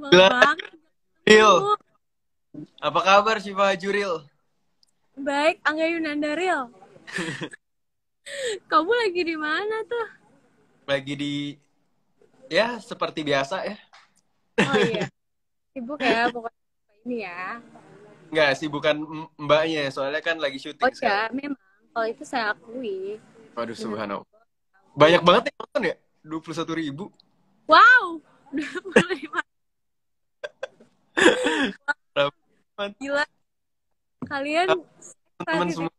lama Gila, banget Ril. ketemu. Apa kabar Syifa Juril? Baik, Angga Yunandaril. Kamu lagi di mana tuh? Lagi di, ya seperti biasa ya. Oh iya, sibuk ya pokoknya ini ya. Nggak sih, bukan mbaknya. Soalnya kan lagi Oh syuting sekarang. iya, memang. Kalau itu saya akui. Waduh, Bener subhanallah. Banyak akui. banget yang nonton ya? 21.000. Wow! 25. Gila, kalian Teman-teman excited semua.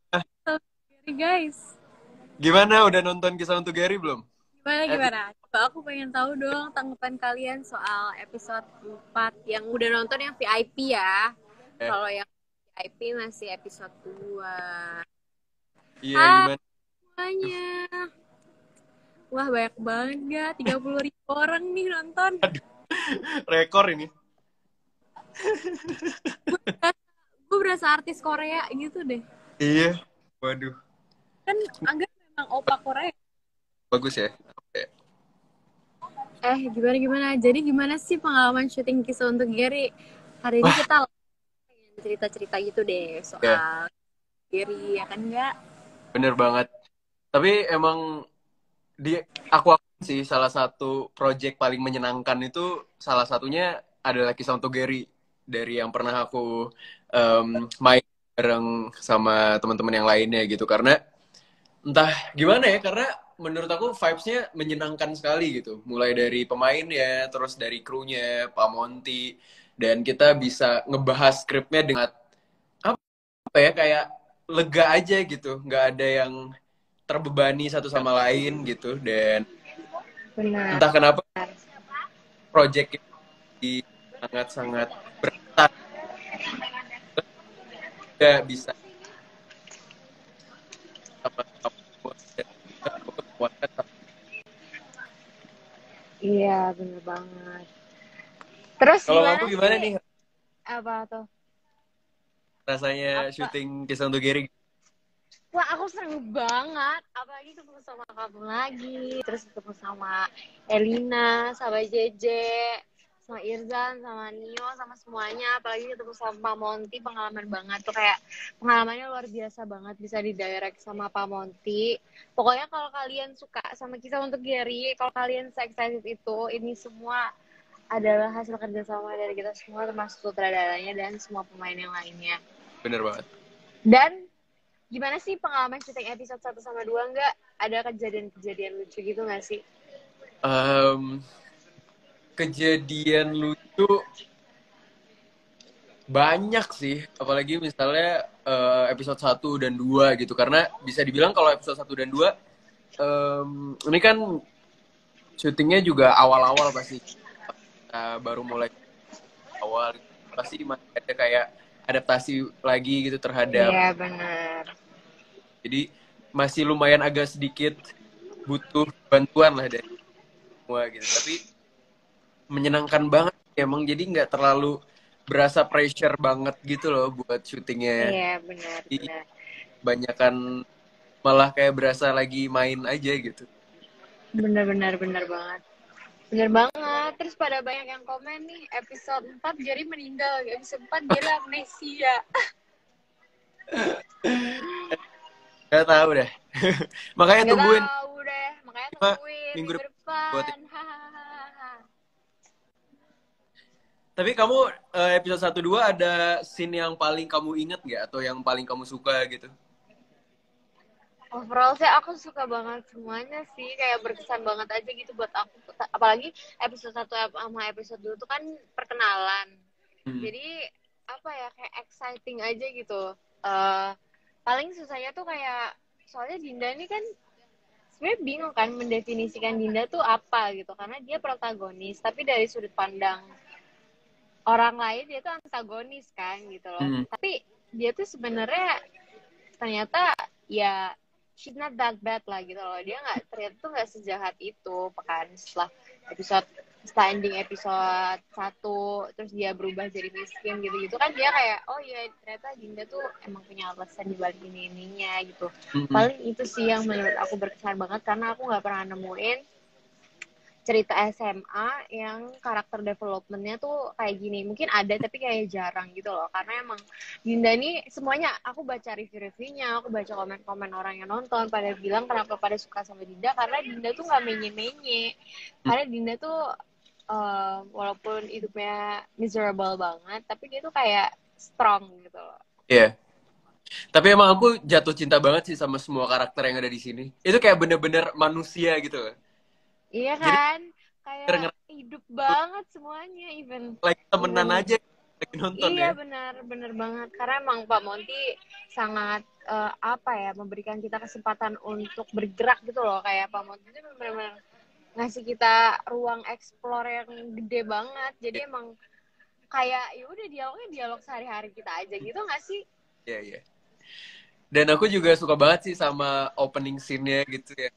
sekali guys. Gimana, udah nonton Kisah Untuk Gary belum? Gimana, Epic gimana? Coba aku pengen tahu dong tanggapan kalian soal episode 4 yang udah nonton yang VIP ya. ya? Kalau yang VIP masih episode 2. Iya, Hai gimana? semuanya. Wah, banyak banget gak? 30.000 orang nih nonton. Rekor ini. Gue berasa artis Korea gitu deh. Iya. Waduh, Kan Angga memang opa Korea. bagus ya. Oke. Gimana-gimana? Jadi gimana sih pengalaman syuting Kisah Untuk Gary? Hari ini Wah, kita pengen cerita-cerita gitu deh ya, soal Gary, ya kan nggak? bener banget. Tapi emang di aku akuin sih salah satu project paling menyenangkan itu salah satunya adalah Kisah Untuk Gary dari yang pernah aku main bareng sama teman-teman yang lainnya gitu karena entah gimana ya karena menurut aku vibes-nya menyenangkan sekali gitu mulai dari pemainnya terus dari krunya Pak Monty dan kita bisa ngebahas skripnya dengan apa ya kayak lega aja gitu nggak ada yang terbebani satu sama lain gitu dan Benar. entah kenapa project ini sangat-sangat berat juga bisa sama-sama dan juga untuk menguatkan Iya, bener banget. Terus kalau gimana kamu sih? gimana nih Apa tuh? rasanya Apa? syuting Kisah Untuk Gary. Wah, aku seneng banget. Apalagi ketemu sama kamu lagi. Terus ketemu sama Elina, sama Jeje, sama Irzan, sama Nio, sama semuanya. Apalagi ketemu sama Pak Monty, pengalaman banget. Tuh kayak pengalamannya luar biasa banget. Bisa didirect sama Pak Monty. Pokoknya kalau kalian suka sama Kisah Untuk Gary, kalau kalian se-excited itu, ini semua adalah hasil kerjasama dari kita semua, termasuk sutradaranya dan semua pemain yang lainnya. Bener banget. Dan gimana sih pengalaman syuting episode 1 sama 2? Nggak ada kejadian-kejadian lucu gitu nggak sih? Em, kejadian lucu banyak sih apalagi misalnya episode 1 dan 2 gitu karena bisa dibilang kalau episode 1 dan 2 ini kan syutingnya juga awal-awal pasti kita baru mulai awal pasti masih ada kayak adaptasi lagi gitu terhadap Iya benar. jadi masih lumayan agak sedikit butuh bantuan lah dari semua gitu tapi menyenangkan banget emang jadi nggak terlalu berasa pressure banget gitu loh buat syutingnya Iya benar jadi benar. banyakan malah kayak berasa lagi main aja gitu. Benar benar banget. Benar banget. Terus pada banyak yang komen nih episode 4 Gary meninggal, episode 4 Gary amnesia. Gak tahu deh. Makanya Nggak tungguin tahu deh, makanya lima tungguin minggu minggu depan buat. depan. Hahaha. Tapi kamu episode 1 2 ada scene yang paling kamu inget nggak atau yang paling kamu suka gitu? Overall sih aku suka banget semuanya sih, kayak berkesan banget aja gitu buat aku. Apalagi episode 1 sama episode 2 tuh kan perkenalan. Hmm. Jadi apa ya, kayak exciting aja gitu. Eh Paling susahnya tuh kayak soalnya Dinda ini kan sebenarnya bingung kan mendefinisikan Dinda tuh apa gitu, karena dia protagonis tapi dari sudut pandang orang lain dia tuh antagonis kan gitu loh. Hmm. Tapi dia tuh sebenarnya ternyata ya she's not that bad lah gitu loh, dia nggak, ternyata tuh nggak sejahat itu kan. Episode setelah ending episode 1 terus dia berubah jadi miskin gitu kan, dia kayak oh ya ternyata Dinda tuh emang punya alasan dibalik ini ininya gitu. Hmm. Paling itu sih yang menurut aku berkesan banget, karena aku nggak pernah nemuin cerita SMA yang karakter development-nya tuh kayak gini. Mungkin ada tapi kayak jarang gitu loh. Karena emang Dinda ini semuanya aku baca review-reviewnya, aku baca komen-komen orang yang nonton pada bilang kenapa pada suka sama Dinda karena Dinda tuh nggak menye-menye. Karena Dinda tuh walaupun hidupnya miserable banget, tapi dia tuh kayak strong gitu loh. Iya. Tapi emang aku jatuh cinta banget sih sama semua karakter yang ada di sini. Itu kayak bener-bener manusia gitu loh. Iya Jadi kan? Kayak ngerasa hidup banget semuanya, even lagi temenan even aja lagi nonton ya. iya benar banget karena emang Pak Monty sangat apa ya memberikan kita kesempatan untuk bergerak gitu loh. Kayak Pak Monty itu benar-benar ngasih kita ruang explore yang gede banget. Jadi emang kayak ya udah dialognya dialog sehari-hari kita aja gitu nggak sih? Iya, iya. Dan aku juga suka banget sih sama opening scene-nya gitu ya.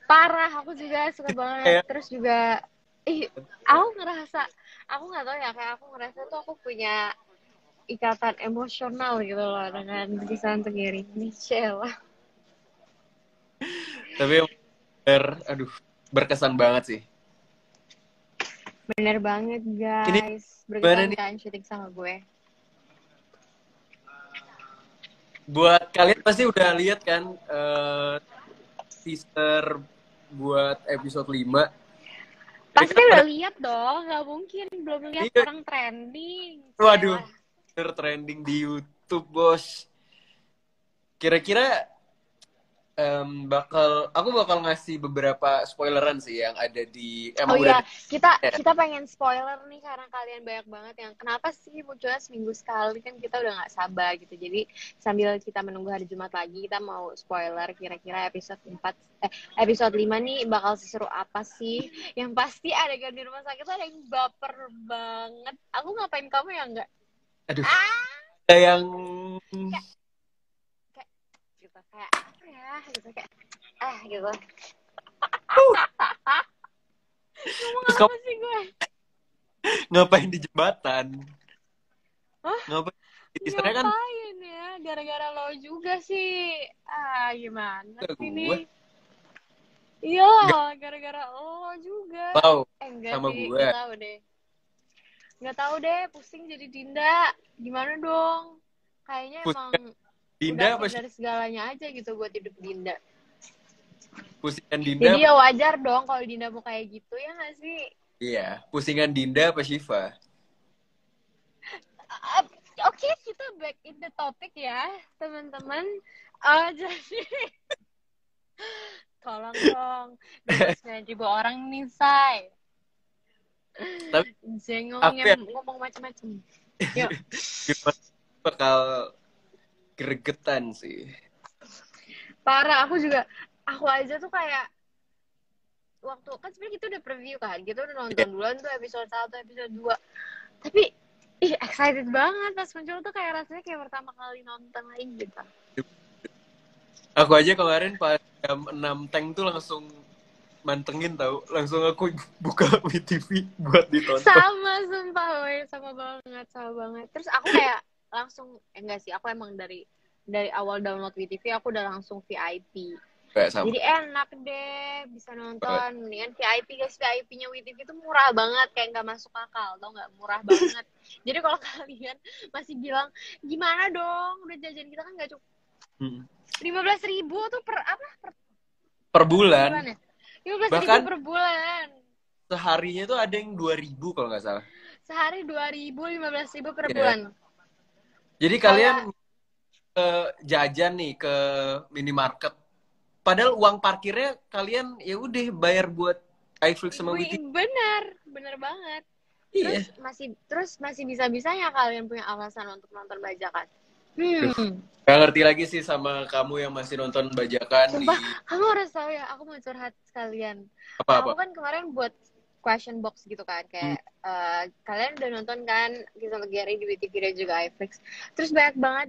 Parah, aku juga suka banget. Kayak, Terus juga aku ngerasa aku nggak tahu ya kayak aku ngerasa tuh aku punya ikatan emosional gitu loh dengan Bintang Tenggiri Michelle. tapi emang aduh, berkesan banget sih. Bener banget Ini guys, gimana berkesan nih? kan syuting sama gue. Buat kalian pasti udah lihat kan teaser buat episode 5. Jadi Pasti kan pada udah lihat dong, nggak mungkin belum lihat iya, orang trending. waduh, Celah. trending di YouTube, Bos. Kira-kira aku bakal ngasih beberapa spoileran sih yang ada di Oh emang udah iya, ada. kita pengen spoiler nih karena kalian banyak banget yang kenapa sih munculnya seminggu sekali kan kita udah nggak sabar gitu. Jadi sambil kita menunggu hari Jumat lagi kita mau spoiler kira-kira episode 5 nih bakal seseru apa sih? Yang pasti adegan di rumah sakit tuh ada yang baper banget. Aku ngapain kamu ya enggak? Aduh, Ah, ada yang kayak kayak gitu kayak apa ya gitu kayak gitu. Ngomong terus kamu apa sih gue? ngapain di jembatan? Hah? Ngapain? Teasernya kan Ngapain ya? Gara-gara lo juga sih. Gimana ke sih gue, nih? Iya nggak loh, gara-gara lo juga. tahu Enggak sama sih, gue. nggak tahu deh. Nggak tahu deh, pusing jadi Dinda. Gimana dong? Kayaknya emang Pusingan Dinda udah apa akhir sih? dari segalanya aja gitu buat hidup Dinda. Pusingan Dinda Jadi apa? ya wajar dong kalau Dinda mau kayak gitu ya nggak sih? Iya, pusingan Dinda apa Shiva? Uh, Oke, kita back in the topic ya, teman-teman. Jadi tolong dong, 29.000 orang nih, Say. Tapi aku ya Ngomong macam-macam. Yuk. bakal gregetan sih. Parah, aku aja tuh kayak waktu kan sebenarnya kita udah preview kan, kita udah Iya. nonton duluan tuh episode 1, episode 2. Tapi excited banget pas muncul tuh kayak rasanya kayak pertama kali nonton lagi gitu. Aku aja kemarin pas jam 6 Tank tuh langsung mantengin tahu, langsung aku buka WTV buat ditonton. Sama sumpah, woy. Sama banget. Terus aku kayak langsung enggak sih, aku emang dari awal download WTV aku udah langsung VIP. Kayak sama. Jadi enak deh bisa nonton. Mendingan VIP guys, VIP-nya WTV itu murah banget, kayak nggak masuk akal, tau nggak, murah banget. Jadi kalau kalian masih bilang gimana dong, udah jajan kita kan nggak cukup. 15.000 tuh per Per bulan. ya? 15.000 Bahkan per bulan. seharinya tuh ada yang 2.000 kalau nggak salah. Sehari 2.000, 15.000 per Yeah. bulan. Jadi kalian ke jajan nih ke minimarket, padahal uang parkirnya kalian ya udah bayar buat iFlix sama WTV. Bener banget. Iya. Terus masih bisa-bisanya kalian punya alasan untuk nonton bajakan. Gak ngerti lagi sih sama kamu yang masih nonton bajakan. Sumpah, kamu harus tahu ya, aku mau curhat sekalian. Apa-apa? Aku kan kemarin buat question box gitu kan, kayak kalian udah nonton kan Kisah Gary di WTV dan juga iFlix. Terus banyak banget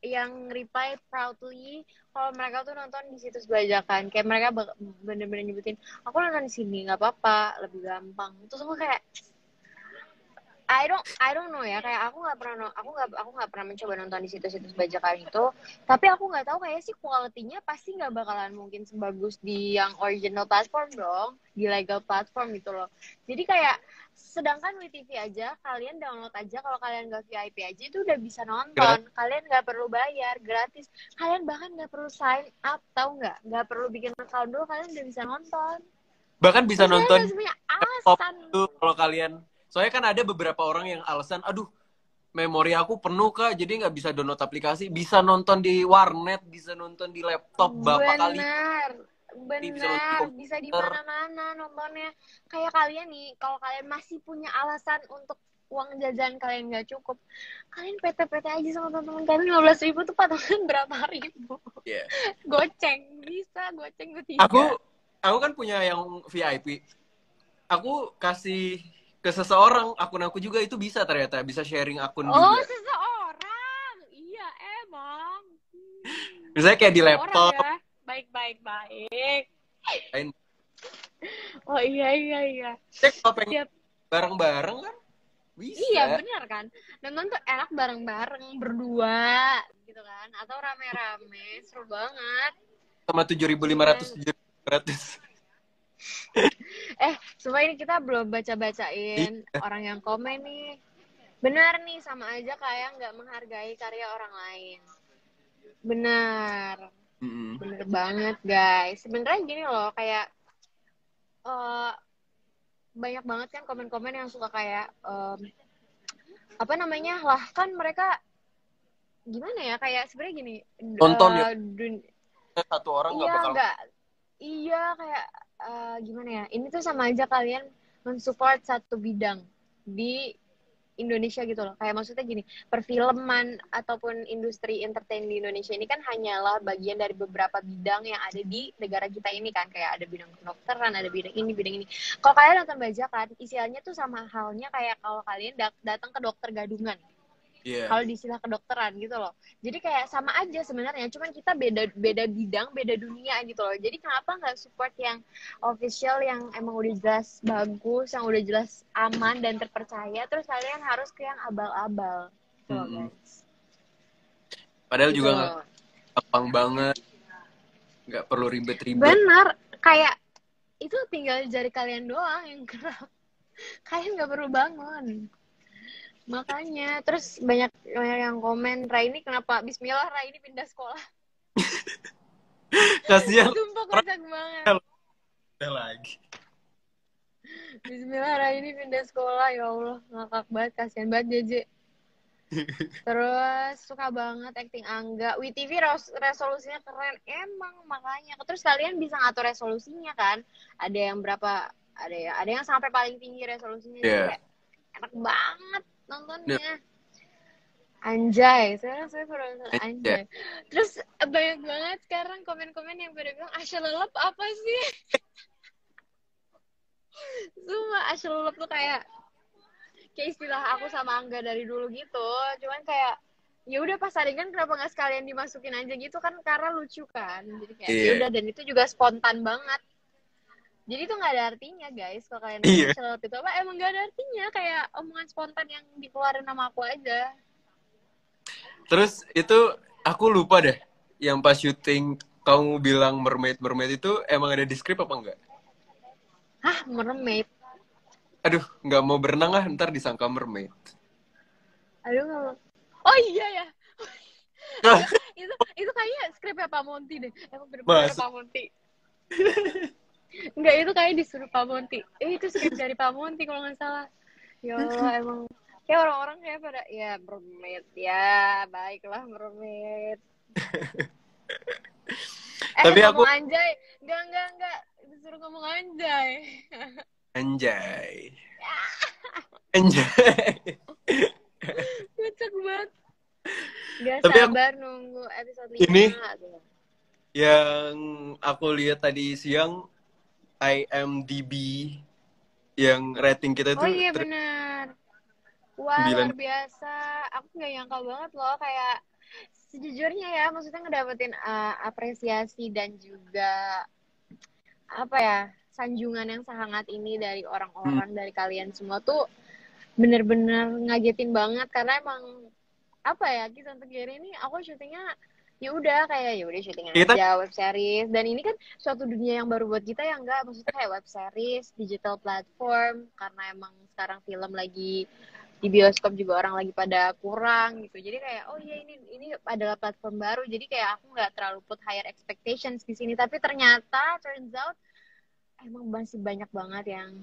yang reply proudly kalau mereka tuh nonton di situs bajakan. Kayak mereka bener-bener nyebutin, aku nonton di sini nggak apa-apa, lebih gampang. Terus aku kayak I don't know ya, kayak aku nggak pernah mencoba nonton di situs-situs bajakan itu, tapi aku nggak tahu kayak sih quality-nya pasti nggak bakalan mungkin sebagus di yang original platform dong, di legal platform gitu loh. Jadi kayak sedangkan WeTV aja kalian download aja, kalau kalian nggak VIP aja itu udah bisa nonton, kalian nggak perlu bayar, gratis, kalian bahkan nggak perlu sign up, tahu nggak perlu bikin account dulu, kalian udah bisa nonton. Bahkan bisa Terus kalian nonton nggak punya laptop alasan. tuh kalau kalian. Soalnya kan ada beberapa orang yang alasan, aduh, memori aku penuh Kak, jadi nggak bisa download aplikasi. Bisa nonton di warnet, bisa nonton di laptop berapa kali. Bisa nonton di Bisa di komputer. mana-mana nontonnya. Kayak kalian nih, kalau kalian masih punya alasan untuk uang jajan kalian nggak cukup, kalian PT-PT aja sama teman-teman kalian, 15.000 tuh patungan berapa ribu. Yeah. Goceng, bisa goceng Aku ketiga. aku kan punya yang VIP. Aku kasih ke seseorang akun aku juga, itu bisa ternyata, bisa sharing akun Oh, juga. seseorang. Iya, emang. Misalnya kayak di Seseorang laptop. ya. Baik. Lain. Oh iya. Kalau pengen Tiap bareng-bareng kan Iya bisa. benar kan, nonton tuh enak bareng-bareng berdua gitu kan, atau rame-rame, seru banget. Sama 7.500, Cuman 7.500. supaya ini kita belum baca-bacain Iya. orang yang komen nih. Benar nih, sama aja kayak nggak menghargai karya orang lain. Benar, Mm-mm. bener banget guys. Sebenarnya gini loh, kayak eh, banyak banget kan komen-komen yang suka kayak apa namanya lah, kan mereka gimana ya, kayak sebenarnya gini, Nonton ya, satu orang nggak iya bakal. nggak, iya kayak gimana ya, ini tuh sama aja kalian mensupport satu bidang di Indonesia gitu loh. Kayak maksudnya gini, perfilman ataupun industri entertain di Indonesia ini kan hanyalah bagian dari beberapa bidang yang ada di negara kita ini kan. Kayak ada bidang kedokteran, ada bidang ini. Kalau kalian nonton bajakan, isiannya tuh sama halnya kayak kalau kalian datang ke dokter gadungan. Iya. Kalau di istilah kedokteran gitu loh. Jadi kayak sama aja sebenarnya, cuman kita beda bidang, beda dunia gitu loh. Jadi kenapa nggak support yang official, yang emang udah jelas bagus, yang udah jelas aman dan terpercaya, terus kalian harus ke yang abal-abal gitu loh Mm-mm. guys. Padahal Gitu juga nggak loh. gampang banget, nggak perlu ribet-ribet. Benar, kayak itu tinggal jari kalian doang yang gerak. Kalian nggak perlu bangun. Makanya, terus banyak yang komen, Raini kenapa Bismillah Raini pindah sekolah. Kasihan Sumpah orang kocak banget. udah lagi. Bismillah, Raini pindah sekolah, ya Allah, ngakak banget, kasihan banget JJ. Terus suka banget acting Angga. WeTV resolusinya keren, emang makanya. Terus kalian bisa ngatur resolusinya kan? Ada yang berapa? Ada yang sampai paling tinggi resolusinya, jadi Iya. kayak enak banget Nah, nontonnya. Anjay, saya pernah nonton ya. Anjay. Terus banyak banget sekarang komen-komen yang pada bilang Asya Lelep apa sih? Sumpah Asya Lelep tuh kayak istilah aku sama Angga dari dulu gitu. Cuman kayak ya udah pas adegan kenapa nggak sekalian dimasukin aja gitu kan, karena lucu kan. Jadi kayak ya Iya. udah, dan itu juga spontan banget. Jadi itu nggak ada artinya guys, kalau kalian nanya Iya. Asya Lelep itu apa, emang nggak ada artinya, kayak omongan spontan yang dikeluarin sama aku aja. Terus itu aku lupa deh, yang pas syuting kamu bilang mermaid mermaid itu emang ada di skrip apa enggak? Hah, mermaid? Aduh, nggak mau berenang ah, ntar disangka mermaid. Aduh, nggak mau. Oh iya ya. Aduh, itu kayaknya skripnya Pak Monty deh. Emang bener-bener Mas, Pak Monty. Enggak, itu kayak disuruh Pak Monty. Itu skrip dari Pak Monty kalau nggak salah. Ya Allah, emang kayak orang-orang kayak pada ya mermaid ya, baiklah mermaid. tapi aku Ngomong anjay. Enggak. Disuruh ngomong anjay. anjay. Anjay. Kocak banget. Gak Tapi aku sabar nunggu episode 5. ini yang aku lihat tadi siang, IMDb yang rating kita Oh itu iya benar. Wah, 9. luar biasa. Aku nggak nyangka banget loh, kayak sejujurnya ya, maksudnya ngedapetin apresiasi dan juga apa ya, sanjungan yang sangat ini dari orang-orang, dari kalian semua tuh bener-bener ngagetin banget karena emang apa ya, Kisah Untuk Gary ini aku syutingnya ya udah syutingan Kita aja web series, dan ini kan suatu dunia yang baru buat kita ya, enggak maksudnya kayak web series digital platform karena emang sekarang film lagi di bioskop juga orang lagi pada kurang gitu, jadi kayak oh iya ini adalah platform baru, jadi kayak aku nggak terlalu put higher expectations di sini, tapi ternyata turns out emang masih banyak banget yang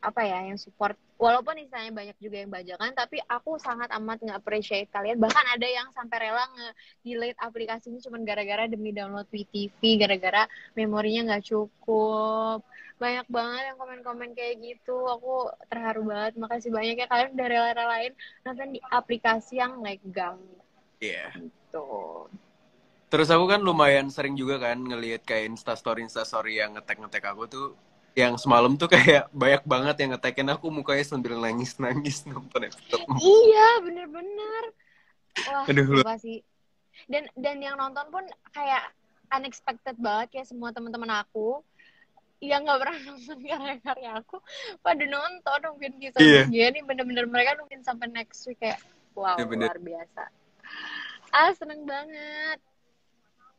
apa ya, yang support, walaupun istilahnya banyak juga yang bajakan, tapi aku sangat amat nge-appreciate kalian, bahkan ada yang sampai rela nge-delete aplikasinya cuma gara-gara demi download WeTV, gara-gara memorinya nggak cukup. Banyak banget yang komen-komen kayak gitu, aku terharu banget, makasih banyak ya kalian udah rela-relain nonton di aplikasi yang legal Iya. gitu. Terus aku kan lumayan sering juga kan ngelihat kayak instastory yang ngetek aku tuh, yang semalam tuh kayak banyak banget yang ngetekin aku mukanya sambil nangis nonton episode. Iya, bener-bener. Wah, Aduh lu. sumpah sih. Dan yang nonton pun kayak unexpected banget, kayak semua teman-teman aku yang nggak pernah nonton karya-karya aku pada nonton, nungguin Kisah Untuk Iya, Gary, bener-bener mereka nungguin sampai next week, kayak wow, iya bener. luar biasa. Seneng banget.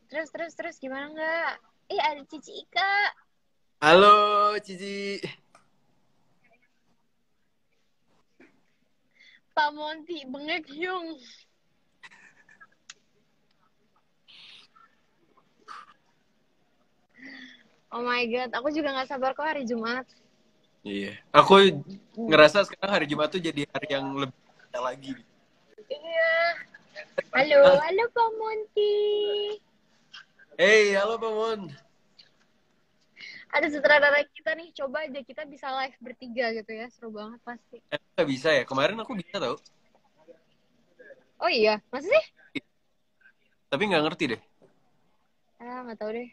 Terus gimana nggak? Ada Cici Ika, Halo Cici. Pak Monty bengek yung. Oh my god, aku juga nggak sabar kok hari Jumat. Iya. Aku ngerasa sekarang hari Jumat tuh jadi hari yang lebih spesial lagi. Iya. Halo, Ah, halo Pak Monty. hey, halo Pak Mon. Ada sutradara kita nih, coba aja kita bisa live bertiga gitu ya, seru banget pasti. Nggak bisa ya? Kemarin aku bisa tau. Oh iya, masa sih? Tapi nggak ngerti deh. Nggak tahu deh.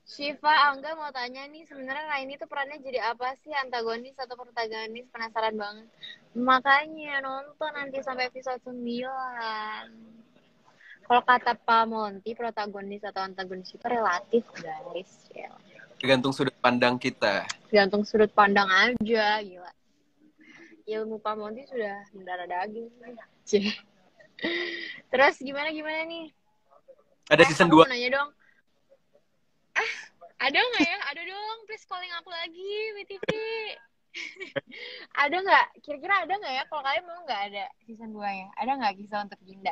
Shiva Angga mau tanya nih, sebenarnya Raini tuh perannya jadi apa sih, antagonis atau protagonis? Penasaran banget. Makanya nonton nanti sampai episode 9. Kalau kata Pak Monty, protagonis atau antagonis itu relatif, guys. Ya. Tergantung sudut pandang kita. Gantung sudut pandang aja, gila. Ilmu Pak Monty sudah mendarah daging. Cih. Terus gimana nih? Ada season Aku 2. mau nanya dong. Ada nggak ya? Ada dong, please calling aku lagi, WTV. Ada nggak? Kira-kira ada nggak ya? Kalau kalian mau nggak ada season 2 ya? Ada nggak Kisah Untuk Dinda?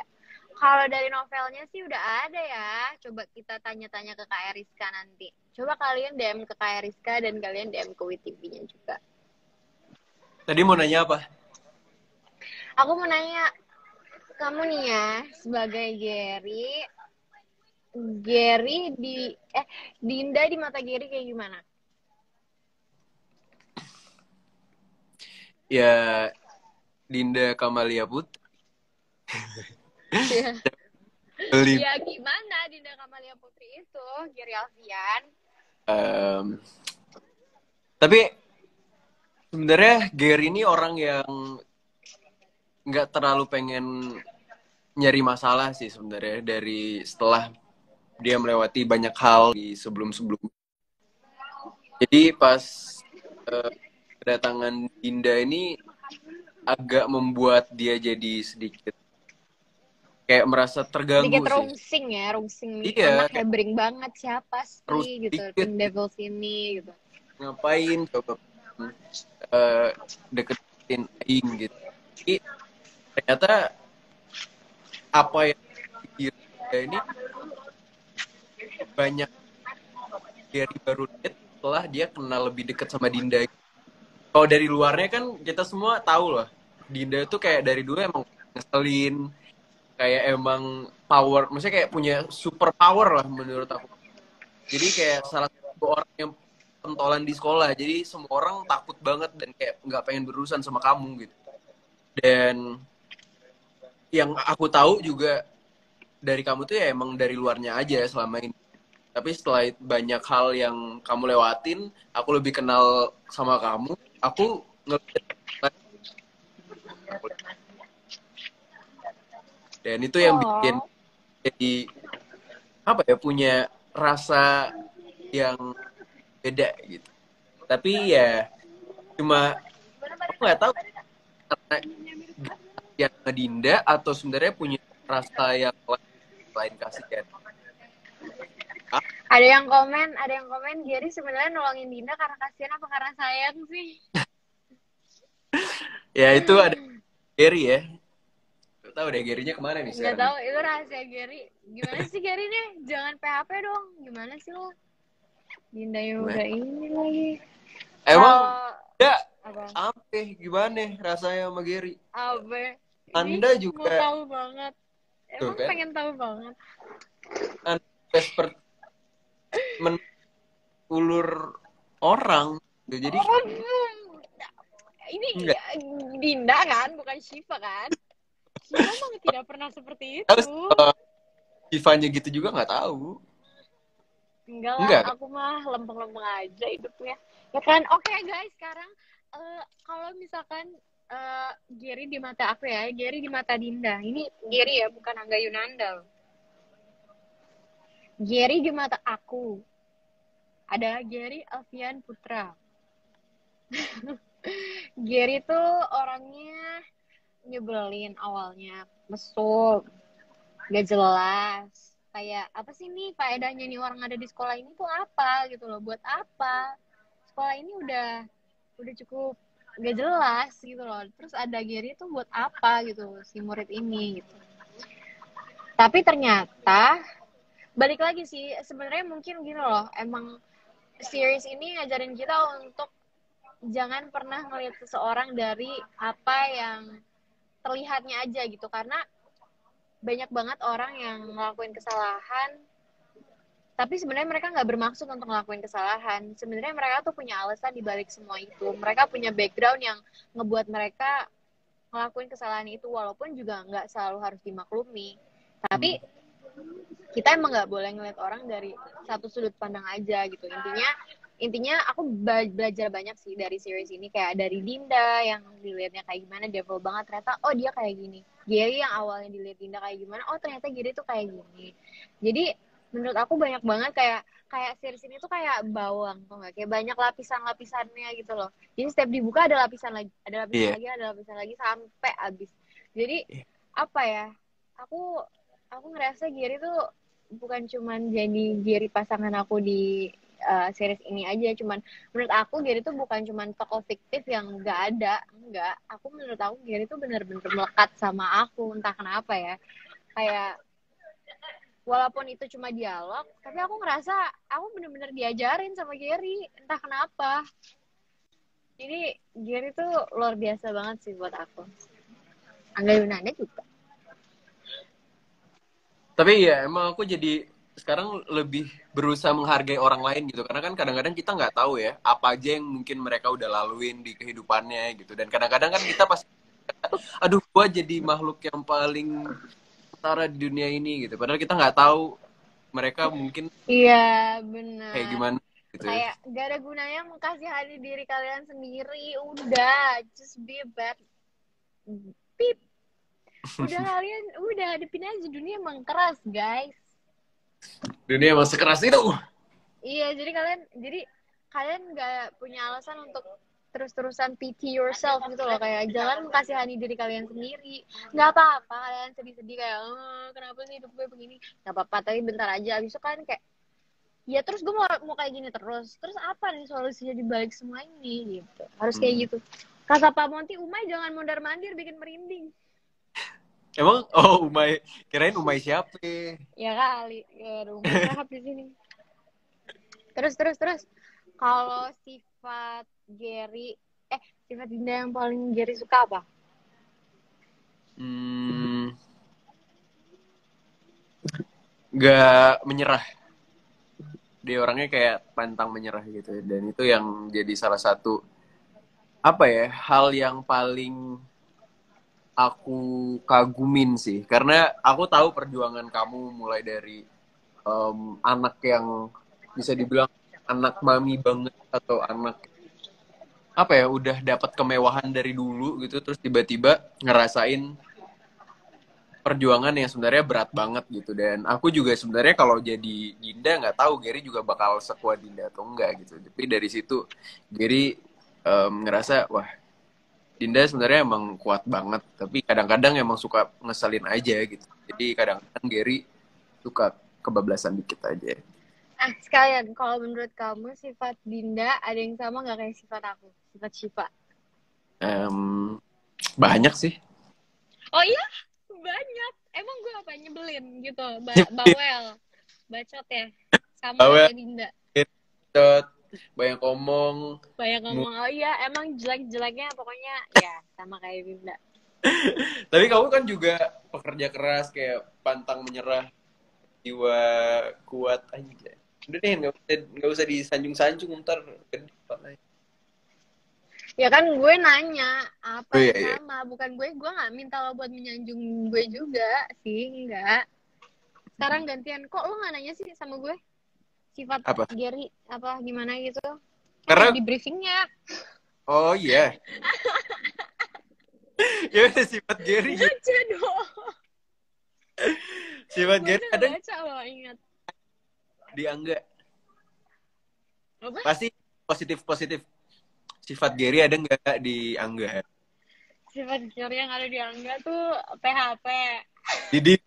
Kalau dari novelnya sih udah ada ya. Coba kita tanya-tanya ke Kak Eriska nanti. Coba kalian DM ke Kak Eriska dan kalian DM ke WTV-nya juga. Tadi mau nanya apa? Aku mau nanya, kamu nih ya, sebagai Gary Dinda di mata Gary kayak gimana? Ya, Dinda Kamalia Putri. Ya. Beli. Ya gimana Dinda Kamalia Putri itu, Gary Alfian? Tapi sebenarnya Gary ini orang yang nggak terlalu pengen nyari masalah sih sebenarnya, dari setelah dia melewati banyak hal di sebelum-sebelum. Jadi pas kedatangan Dinda ini agak membuat dia jadi sedikit kayak merasa terganggu Sedikit sih. rungsing nih, Iya, anak kayak hebring banget, siapa terus sih gitu, sedikit Pink Devils ini gitu. ngapain coba deketin Aing gitu. Jadi ternyata apa yang dia ini banyak dari baru lihat setelah dia kenal lebih dekat sama Dinda. Kalau dari luarnya kan kita semua tahu lah, Dinda tuh kayak dari dulu emang ngeselin, kayak emang power, maksudnya kayak punya super power lah menurut aku. Jadi kayak salah satu orang yang pentolan di sekolah, jadi semua orang takut banget dan kayak nggak pengen berurusan sama kamu gitu. Dan yang aku tahu juga dari kamu tuh ya emang dari luarnya aja selama ini. Tapi setelah banyak hal yang kamu lewatin, aku lebih kenal sama kamu. Aku ngeliat, dan itu yang bikin Oh, jadi apa ya, punya rasa yang beda gitu. Tapi ya cuma aku nggak tahu. yang sama Dinda atau sebenarnya punya rasa yang lain kasihan? Ada yang komen Gary sebenarnya nolongin Dinda karena kasihan apa karena sayang sih? Ya itu ada Gary ya. Gak tahu deh Garynya kemana nih Nggak sekarang nih. tahu itu rahasia Gary. Gimana sih Gary nih? Jangan PHP dong. Gimana sih lo? Dinda yang Gimana? udah ini lagi. Emang Kalau ya apa? apa gimana rasanya sama Gary? Apa? Ini Anda mau juga tahu banget. tuh Emang kan, pengen tahu banget. Anda seperti ulur orang gitu. Jadi Oh, ini enggak Dinda kan, bukan Shiva kan? Shiva mah tidak pernah seperti harus itu. Ivanya gitu juga nggak tahu. Enggak lah, Enggak kan? aku mah lempeng-lempeng aja hidupnya. Ya kan, oke guys, sekarang kalau misalkan Gary di mata aku ya, Gary di mata Dinda. Ini Gary ya, bukan Angga Yunanda loh. Gary di mata aku ada Gary Alfian Putra. Gary tuh orangnya nyebelin awalnya, mesum, gak jelas. Kayak apa sih nih faedahnya nih orang ada di sekolah ini tuh apa gitu loh, buat apa? Sekolah ini udah cukup gak jelas gitu loh. Terus ada Gary tuh buat apa gitu si murid ini gitu. Tapi ternyata balik lagi sih sebenarnya mungkin gini loh, emang series ini ngajarin kita untuk jangan pernah ngelihat seseorang dari apa yang terlihatnya aja gitu, karena banyak banget orang yang ngelakuin kesalahan tapi sebenarnya mereka nggak bermaksud untuk ngelakuin kesalahan. Sebenarnya mereka tuh punya alasan di balik semua itu. Mereka punya background yang ngebuat mereka ngelakuin kesalahan itu, walaupun juga nggak selalu harus dimaklumi. Tapi kita emang nggak boleh ngeliat orang dari satu sudut pandang aja gitu. Intinya aku belajar banyak sih dari series ini, kayak dari Dinda yang dilihatnya kayak gimana, devil banget, ternyata oh dia kayak gini. Gary yang awalnya dilihat Dinda kayak gimana, oh ternyata Gary tuh kayak gini. Jadi menurut aku banyak banget kayak series ini tuh kayak bawang tuh nggak, kayak banyak lapisannya gitu loh. Jadi setiap dibuka ada lapisan lagi, ada lapisan Iya. lagi, ada lapisan lagi sampai habis. Jadi apa ya, aku ngerasa Gary tuh bukan cuman jadi Gary pasangan aku di series ini aja. Cuman menurut aku Gary tuh bukan cuman tokoh fiktif yang nggak ada, enggak. Menurut aku Gary tuh bener-bener melekat sama aku, entah kenapa ya. Kayak walaupun itu cuma dialog, tapi aku ngerasa aku bener-bener diajarin sama Gary, entah kenapa. Jadi Gary tuh luar biasa banget sih buat aku. Angga Yunanda juga. Tapi ya emang aku jadi sekarang lebih berusaha menghargai orang lain gitu, karena kan kadang-kadang kita nggak tahu ya apa aja yang mungkin mereka udah laluin di kehidupannya gitu, dan kadang-kadang kan kita pasti aduh gua jadi makhluk yang paling setara di dunia ini gitu, padahal kita nggak tahu mereka mungkin Iya, kayak benar. gimana gitu ya. Kayak gak ada gunanya mengkasihani diri kalian sendiri. Udah, just be a bad pip. Udah hadapin aja, dunia emang keras, guys. Dunia emang sekeras itu. Iya, jadi kalian gak punya alasan untuk terus-terusan pity yourself gitu loh, kayak jangan mengkasihani diri kalian sendiri. Nggak apa-apa kalian sedih-sedih kayak kenapa sih hidup gue begini, nggak apa-apa, tapi bentar aja abis itu kan kayak ya terus gue mau kayak gini terus apa nih solusinya di balik semua ini gitu, harus kayak gitu. Kata Pak Monty, Umay jangan mondar-mandir bikin merinding. Emang Umay, kirain Umay siapa? Ya kali ya ada Umay Rahab di sini. Terus kalau sifat Gary sifat Dinda yang paling Gary suka apa? Gak menyerah. Dia orangnya kayak pantang menyerah gitu, dan itu yang jadi salah satu apa ya hal yang paling aku kagumin sih, karena aku tahu perjuangan kamu mulai dari anak yang bisa dibilang anak mami banget, atau anak apa ya udah dapat kemewahan dari dulu gitu, terus tiba-tiba ngerasain perjuangan yang sebenarnya berat banget gitu. Dan aku juga sebenarnya kalau jadi Dinda nggak tahu Gary juga bakal sekuat Dinda atau enggak gitu, tapi dari situ Gary ngerasa wah Dinda sebenarnya emang kuat banget, tapi kadang-kadang emang suka ngeselin aja gitu. Jadi kadang-kadang Gary suka kebablasan dikit aja. Sekalian, kalau menurut kamu sifat Dinda ada yang sama nggak kayak sifat aku? Sifat Syifa. Banyak sih. Oh iya? Banyak. Emang gue apa? Nyebelin gitu. Bawel. Bacot ya? Sama Bawel, kayak Dinda. banyak ngomong. Banyak ngomong, oh iya emang jelek-jeleknya pokoknya ya sama kayak Dinda. Tapi kamu kan juga pekerja keras, kayak pantang menyerah, jiwa kuat aja. Udah deh, nggak usah disanjung-sanjung, ntar gede kepalanya. Ya kan gue nanya apa Oh iya, yang iya. sama, bukan gue nggak minta lo buat menyanjung gue juga sih, enggak. Sekarang gantian, kok lo nggak nanya sih sama gue sifat Apa? Gary apa gimana gitu? Kan Karena, ada di briefingnya. oh iya. Ya udah, sifat Gary gitu. Baca dong. Sifat Gue Gary udah ada nggak baca loh, ingat. di Angga. Apa? Pasti positif-positif. Sifat Gary ada nggak di Angga? Sifat Gary yang ada di Angga tuh PHP. Di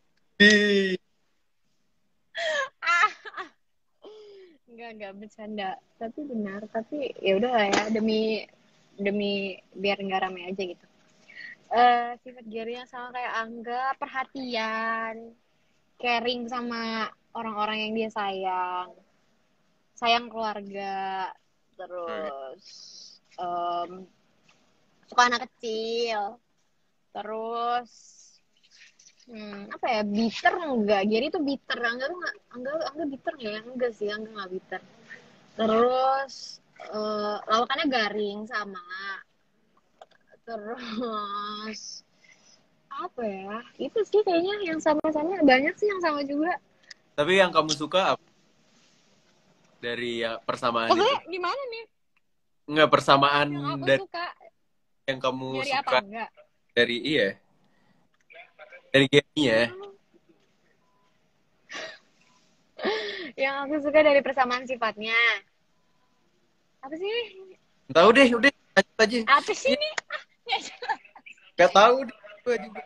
Enggak bercanda. Tapi benar, tapi ya udah lah ya, demi demi biar nggak rame aja gitu. Sifat Gary yang sama kayak Angga, perhatian, caring sama orang-orang yang dia sayang keluarga, terus suka anak kecil, terus apa ya, bitter enggak? Gary tuh bitter, Angga tuh nggak, Angga bitter nggak ya? Enggak sih, Angga nggak bitter. Terus lawakannya garing sama, terus apa ya, itu sih kayaknya yang sama-sama, banyak sih yang sama juga. Tapi yang kamu suka apa dari ya, persamaan itu? Maksudnya gimana nih Nggak, persamaan yang aku dari suka, yang kamu nyari apa suka enggak? dari dari Gary-nya. Yang aku suka dari persamaan sifatnya apa sih? Tahu deh, udah lanjut aja. Apa sih Iya, ini? nggak tahu deh, gua juga.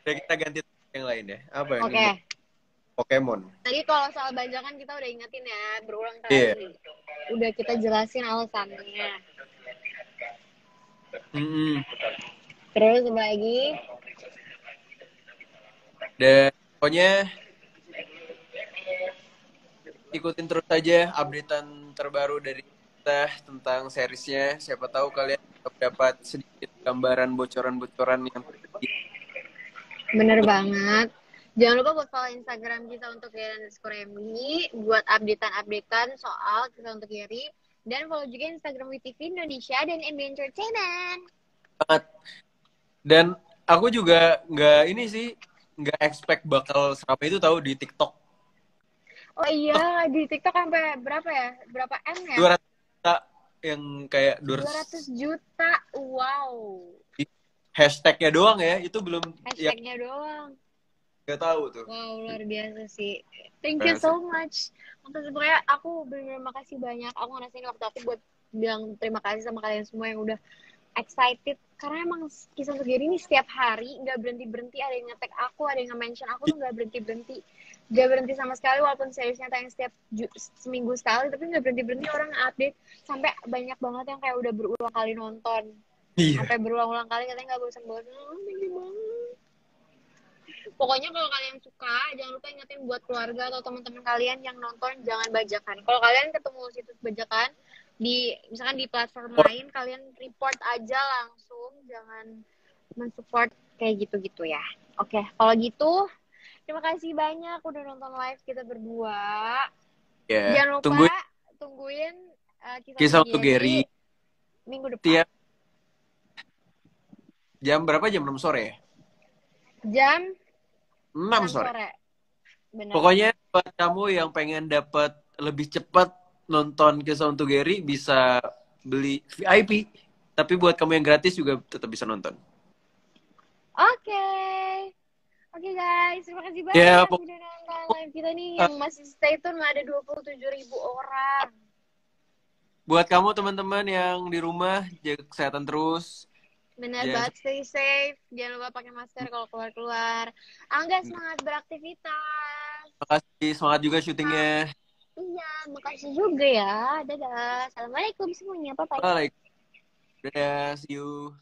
Udah, kita ganti yang lain ya. Apa yang Oke, Pokemon? tadi kalau soal bajakan kita udah ingetin ya berulang Iya. kali, udah kita jelasin alasannya. Terus apa lagi? Dan pokoknya ikutin terus aja updatean terbaru dari kita tentang seriesnya. Siapa tahu kalian dapat sedikit gambaran bocoran-bocoran yang Bener banget. Jangan lupa buat follow Instagram kita untuk Gary_MI buat updatean soal kita untuk Gary, dan follow juga Instagram WeTV Indonesia dan MB Entertainment. banget. Dan aku juga nggak expect bakal seramai itu tahu di TikTok. Oh iya, di TikTok sampai berapa ya? Berapa M ya? 200 juta, yang kayak 200 juta. Wow. hashtagnya doang ya, itu belum yang Hashtagnya doang. nggak tahu tuh. Wow, luar biasa sih. Thank you so much. Makasih, pokoknya aku bener-bener makasih banyak. Aku ngerasain waktu aku buat bilang terima kasih sama kalian semua yang udah excited. Karena emang Kisah Untuk Gary ini setiap hari nggak berhenti-berhenti. Ada yang nge-tag aku, ada yang nge-mention aku tuh nggak berhenti-berhenti. Nggak berhenti sama sekali, walaupun seriesnya tayang setiap seminggu sekali. Tapi nggak berhenti-berhenti orang update. Sampai banyak banget yang kayak udah berulang kali nonton. Iya. Sampai berulang-ulang kali katanya nggak bosan-bosan. Thank you banget. Pokoknya kalau kalian suka, jangan lupa ingetin buat keluarga atau teman-teman kalian yang nonton, jangan bajakan. Kalau kalian ketemu situs bajakan di misalkan di platform lain, kalian report aja langsung, jangan mensupport kayak gitu-gitu ya. Oke, kalau gitu terima kasih banyak udah nonton live kita berdua. Ya, Jangan lupa tungguin Kisah Untuk Untuk Gary Gary minggu depan. tiap jam berapa? Jam 6 sore ya? Jam 6 6 sore. sore. Bener. Pokoknya buat kamu yang pengen dapat lebih cepat nonton Kisah Untuk Gary bisa beli VIP. Tapi buat kamu yang gratis juga tetap bisa nonton. Oke. Oke guys, terima kasih banyak Ya, udah nonton live kita nih, yang masih stay tune ada 27.000 orang. Buat kamu teman-teman yang di rumah, jaga kesehatan terus. Bener Jangan banget, stay safe. Jangan lupa pakai masker kalau keluar-keluar. Angga, semangat beraktivitas. makasih, semangat juga syutingnya. Iya, makasih juga ya. Dadah. Assalamualaikum semuanya. Bye-bye. Bye. Dadah, see you.